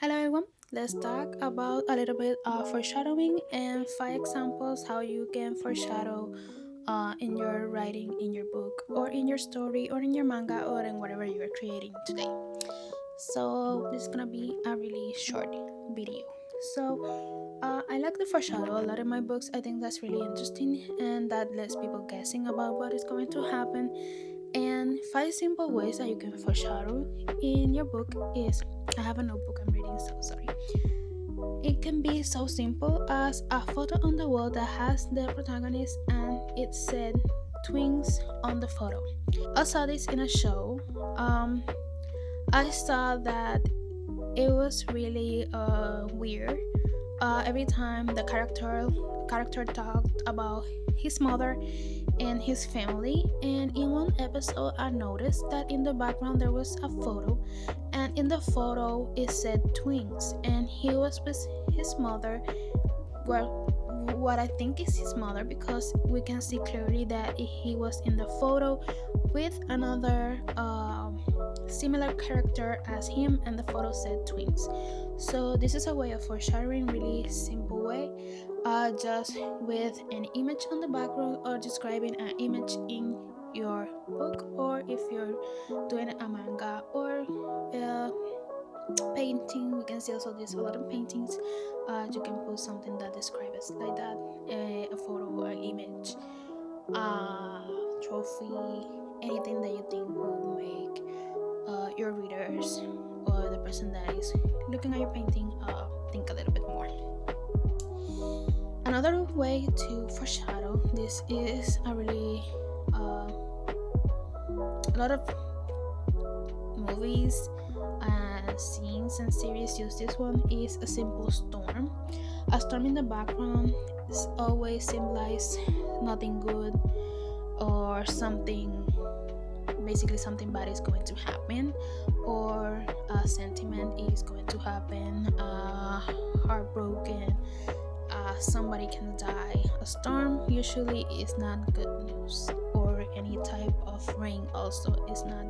Hello everyone. Let's talk about a little bit of foreshadowing and five examples how you can foreshadow in your writing, in your book, or in your story, or in your manga, or in whatever you are creating today. So this is gonna be a really short video. I like the foreshadow a lot in my books. I think that's really interesting, and that lets people guessing about what is going to happen. And five simple ways that you can foreshadow in your book is I have a notebook I'm reading, so sorry. It can be so simple as a photo on the wall that has the protagonist and it said twins on the photo. I saw this in a show. I saw that it was really weird. Every time the character talked about his mother and his family, and in one episode I noticed that in the background there was a photo, and in the photo it said twins, and he was with his mother. Well, what I think is his mother, because we can see clearly that he was in the photo with another similar character as him, and the photo said twins. So this is a way of foreshadowing, really simple way, just with an image on the background or describing an image in your book, or if you're doing a manga or painting, we can see also there's a lot of paintings. You can put something that describes like that, a photo, an image, a trophy, anything that you think will make your readers or the person that is looking at your painting think a little bit more. Another way to foreshadow this is a lot of movies and scenes and series use this one, is a simple storm. A storm in the background is always symbolize nothing good, or something, basically something bad is going to happen, or a sentiment is going to happen, heartbroken, somebody can die. A storm usually is not good news, or any type of rain also is not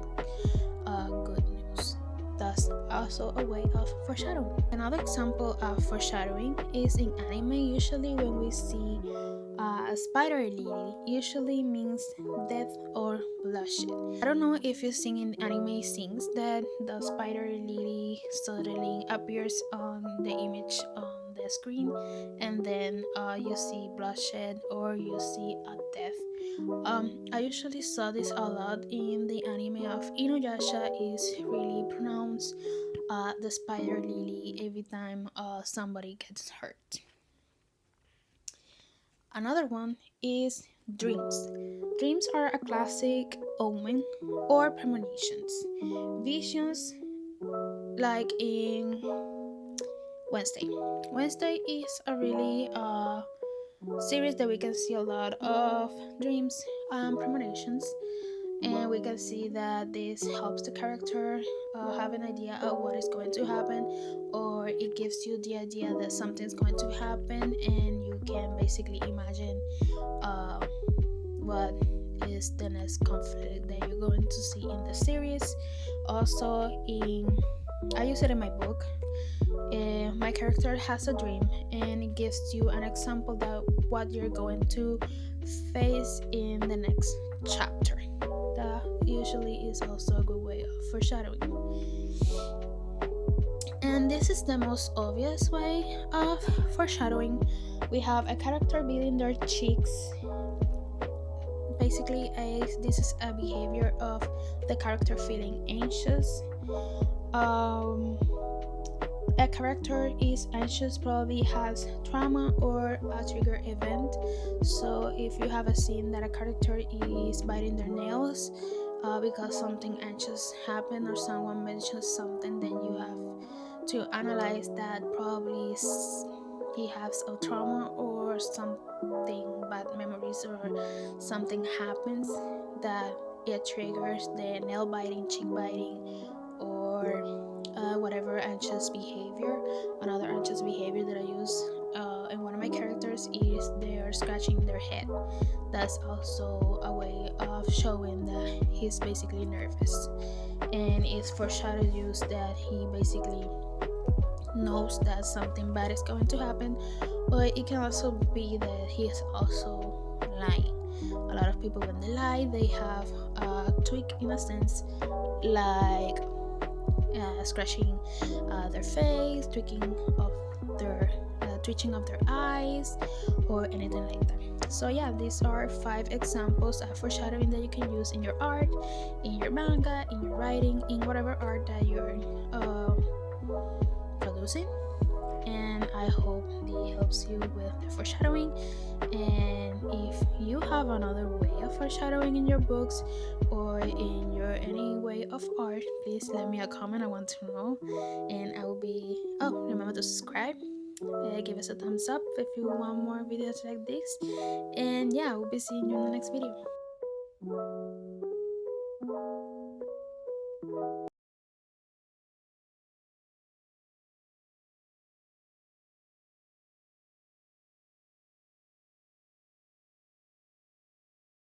good news. That's also a way of foreshadowing. Another example of foreshadowing is in anime. Usually when we see a spider lily, usually means death or bloodshed. I don't know if you've seen in anime scenes that the spider lily suddenly appears on the image on the screen, and then you see bloodshed or you see a death. I usually saw this a lot in the anime of Inuyasha. Is really pronounced the spider lily every time somebody gets hurt. Another one is dreams. Dreams are a classic omen or premonitions. Visions, like in Wednesday. Wednesday is a really series that we can see a lot of dreams and premonitions, and we can see that this helps the character have an idea of what is going to happen, or it gives you the idea that something's going to happen, and you can basically imagine what is the next conflict that you're going to see in the series. Also, I use it in my book. My character has a dream, and it gives you an example that what you're going to face in the next chapter. That usually is also a good way of foreshadowing. And this is the most obvious way of foreshadowing. We have a character beating their cheeks. Basically, this is a behavior of the character feeling anxious. A character is anxious probably has trauma or a trigger event. So if you have a scene that a character is biting their nails because something anxious happened or someone mentions something, then you have to analyze that probably he has a trauma or something, bad memories, or something happens that it triggers the nail biting, cheek biting, or whatever anxious behavior. Another anxious behavior that I use in one of my characters is they're scratching their head. That's also a way of showing that he's basically nervous, and it's foreshadow use that he basically knows that something bad is going to happen, or it can also be that he is also lying. A lot of people, when they lie, they have a tweak in a sense, like scratching their face, tweaking of their twitching of their eyes, or anything like that. So yeah, these are 5 examples of foreshadowing that you can use in your art, in your manga, in your writing, in whatever art that you're producing. And I hope it helps you with the foreshadowing. And if you have another way of foreshadowing in your books or in your any way of art, please leave me a comment. I want to know. And I will be, oh, remember to subscribe, give us a thumbs up if you want more videos like this. And yeah, we'll be seeing you in the next video.